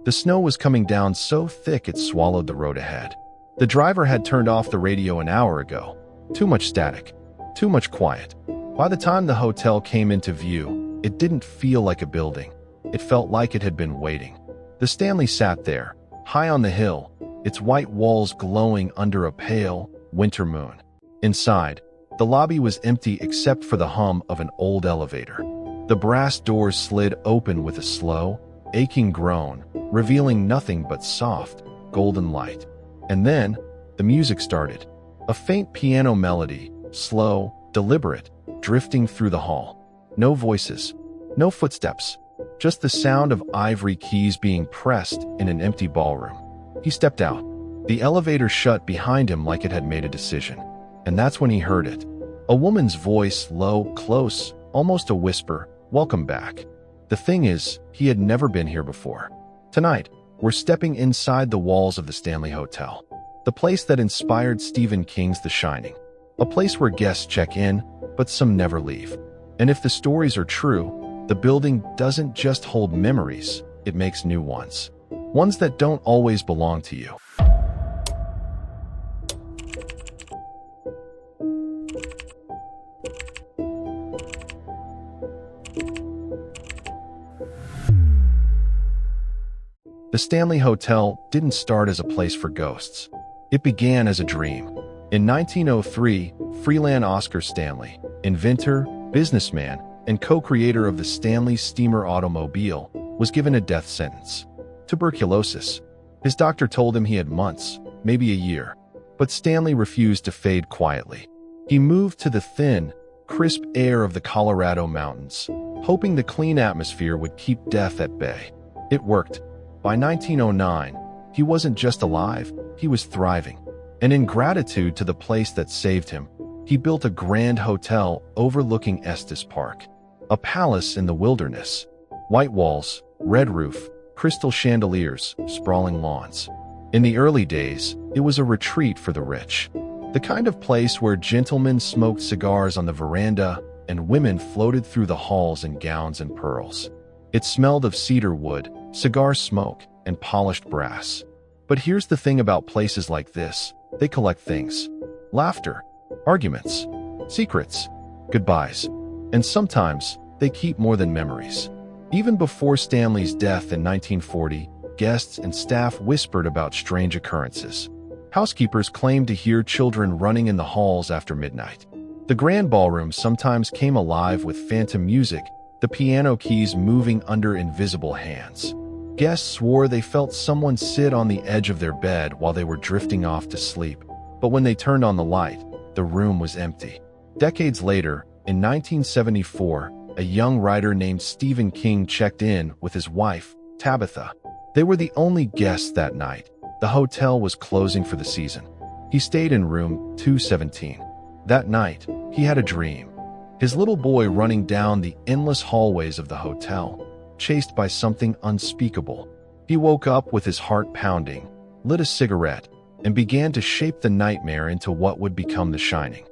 The snow was coming down so thick it swallowed the road ahead. The driver had turned off the radio an hour ago. Too much static. Too much quiet. By the time the hotel came into view, it didn't feel like a building. It felt like it had been waiting. The Stanley sat there, high on the hill, its white walls glowing under a pale, winter moon. Inside, the lobby was empty except for the hum of an old elevator. The brass doors slid open with a slow, aching groan, revealing nothing but soft, golden light. And then, the music started. A faint piano melody, slow, deliberate, drifting through the hall. No voices, no footsteps, just the sound of ivory keys being pressed in an empty ballroom. He stepped out. The elevator shut behind him like it had made a decision. And that's when he heard it. A woman's voice, low, close, almost a whisper, "Welcome back." The thing is, he had never been here before. Tonight, we're stepping inside the walls of the Stanley Hotel, the place that inspired Stephen King's The Shining. A place where guests check in, but some never leave. And if the stories are true, the building doesn't just hold memories, it makes new ones. Ones that don't always belong to you. The Stanley Hotel didn't start as a place for ghosts. It began as a dream. In 1903, Freeland Oscar Stanley, inventor, businessman, and co-creator of the Stanley steamer automobile, was given a death sentence. Tuberculosis. His doctor told him he had months, maybe a year. But Stanley refused to fade quietly. He moved to the thin, crisp air of the Colorado mountains, hoping the clean atmosphere would keep death at bay. It worked. By 1909, he wasn't just alive, he was thriving. And in gratitude to the place that saved him, he built a grand hotel overlooking Estes Park. A palace in the wilderness. White walls, red roof, crystal chandeliers, sprawling lawns. In the early days, it was a retreat for the rich. The kind of place where gentlemen smoked cigars on the veranda and women floated through the halls in gowns and pearls. It smelled of cedar wood, cigar smoke, and polished brass. But here's the thing about places like this. They collect things. Laughter, arguments, secrets, goodbyes. And sometimes, they keep more than memories. Even before Stanley's death in 1940, guests and staff whispered about strange occurrences. Housekeepers claimed to hear children running in the halls after midnight. The grand ballroom sometimes came alive with phantom music, the piano keys moving under invisible hands. Guests swore they felt someone sit on the edge of their bed while they were drifting off to sleep. But when they turned on the light, the room was empty. Decades later, in 1974, a young writer named Stephen King checked in with his wife, Tabitha. They were the only guests that night. The hotel was closing for the season. He stayed in room 217. That night, he had a dream. His little boy running down the endless hallways of the hotel, chased by something unspeakable. He woke up with his heart pounding, lit a cigarette, and began to shape the nightmare into what would become The Shining.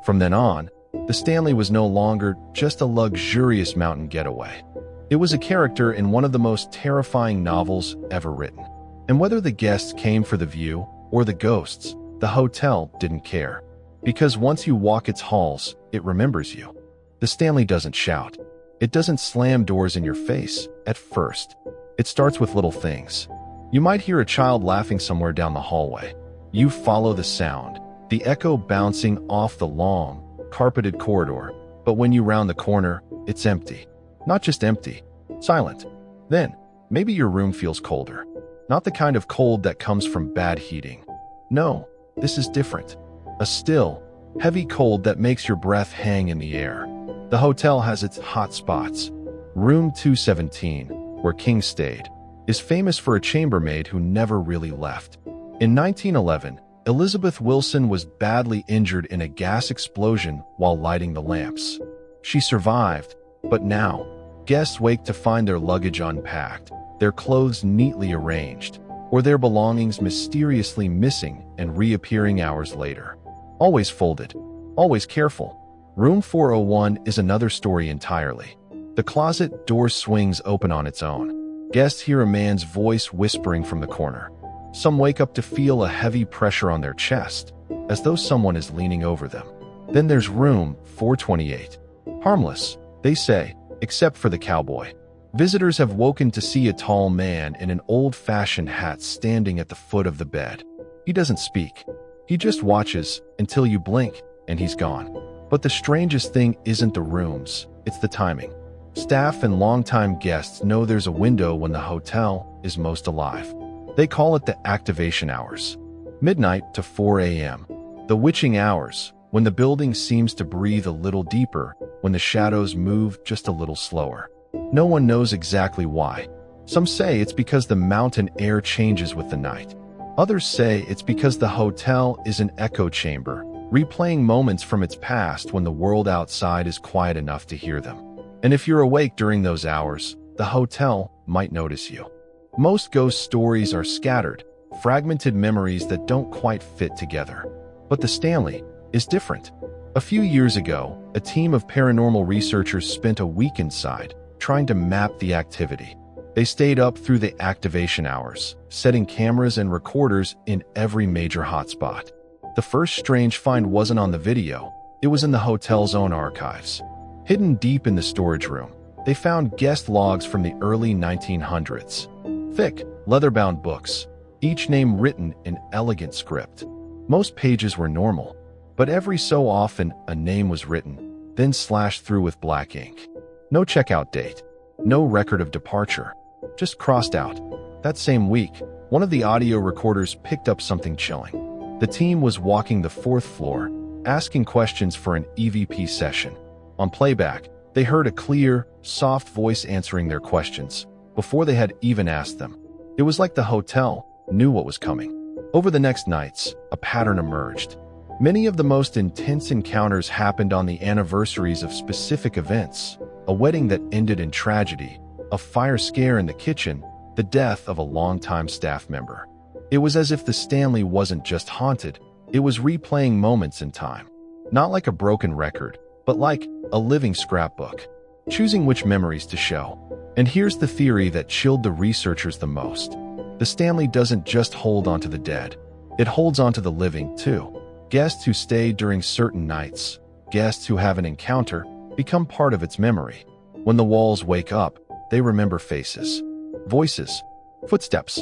From then on, the Stanley was no longer just a luxurious mountain getaway. It was a character in one of the most terrifying novels ever written. And whether the guests came for the view or the ghosts, the hotel didn't care. Because once you walk its halls, it remembers you. The Stanley doesn't shout. It doesn't slam doors in your face, at first. It starts with little things. You might hear a child laughing somewhere down the hallway. You follow the sound, the echo bouncing off the long, carpeted corridor. But when you round the corner, it's empty. Not just empty, silent. Then, maybe your room feels colder. Not the kind of cold that comes from bad heating. No, this is different. A still, heavy cold that makes your breath hang in the air. The hotel has its hot spots. Room 217, where King stayed, is famous for a chambermaid who never really left. In 1911, Elizabeth Wilson was badly injured in a gas explosion while lighting the lamps. She survived, but now, guests wake to find their luggage unpacked, their clothes neatly arranged, or their belongings mysteriously missing and reappearing hours later. Always folded, always careful. Room 401 is another story entirely. The closet door swings open on its own. Guests hear a man's voice whispering from the corner. Some wake up to feel a heavy pressure on their chest, as though someone is leaning over them. Then there's room 428. Harmless, they say, except for the cowboy. Visitors have woken to see a tall man in an old-fashioned hat standing at the foot of the bed. He doesn't speak. He just watches until you blink, and he's gone. But the strangest thing isn't the rooms, it's the timing. Staff and longtime guests know there's a window when the hotel is most alive. They call it the activation hours. Midnight to 4 a.m. The witching hours, when the building seems to breathe a little deeper, when the shadows move just a little slower. No one knows exactly why. Some say it's because the mountain air changes with the night. Others say it's because the hotel is an echo chamber, replaying moments from its past when the world outside is quiet enough to hear them. And if you're awake during those hours, the hotel might notice you. Most ghost stories are scattered, fragmented memories that don't quite fit together. But the Stanley is different. A few years ago, a team of paranormal researchers spent a week inside, trying to map the activity. They stayed up through the activation hours, setting cameras and recorders in every major hotspot. The first strange find wasn't on the video, it was in the hotel's own archives. Hidden deep in the storage room, they found guest logs from the early 1900s. Thick, leather-bound books, each name written in elegant script. Most pages were normal, but every so often a name was written, then slashed through with black ink. No checkout date, no record of departure, just crossed out. That same week, one of the audio recorders picked up something chilling. The team was walking the fourth floor, asking questions for an EVP session. On playback, they heard a clear, soft voice answering their questions before they had even asked them. It was like the hotel knew what was coming. Over the next nights, a pattern emerged. Many of the most intense encounters happened on the anniversaries of specific events: a wedding that ended in tragedy, a fire scare in the kitchen, the death of a longtime staff member. It was as if the Stanley wasn't just haunted, it was replaying moments in time. Not like a broken record, but like a living scrapbook, choosing which memories to show. And here's the theory that chilled the researchers the most. The Stanley doesn't just hold onto the dead, it holds onto the living too. Guests who stay during certain nights, guests who have an encounter, become part of its memory. When the walls wake up, they remember faces, voices, footsteps,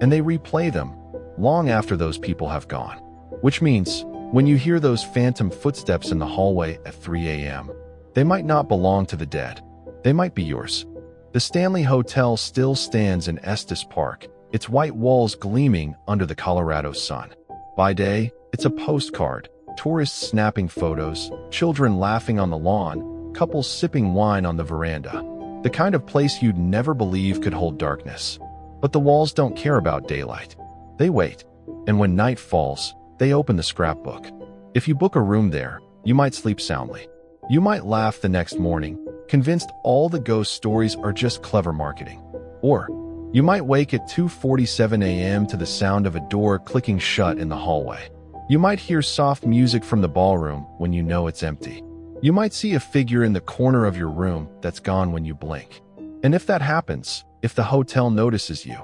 and they replay them long after those people have gone. Which means, when you hear those phantom footsteps in the hallway at 3 a.m., they might not belong to the dead. They might be yours. The Stanley Hotel still stands in Estes Park, its white walls gleaming under the Colorado sun. By day, it's a postcard, tourists snapping photos, children laughing on the lawn, couples sipping wine on the veranda. The kind of place you'd never believe could hold darkness. But the walls don't care about daylight. They wait. And when night falls, they open the scrapbook. If you book a room there, you might sleep soundly. You might laugh the next morning, convinced all the ghost stories are just clever marketing. Or you might wake at 2:47 a.m. to the sound of a door clicking shut in the hallway. You might hear soft music from the ballroom when you know it's empty. You might see a figure in the corner of your room that's gone when you blink. And if that happens, if the hotel notices you,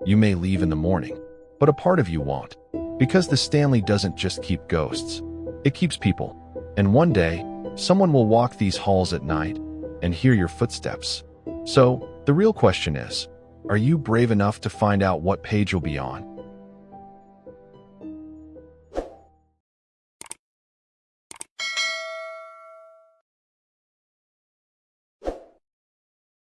you may leave in the morning. But a part of you won't. Because the Stanley doesn't just keep ghosts. It keeps people. And one day, someone will walk these halls at night and hear your footsteps. So, the real question is, are you brave enough to find out what page you'll be on?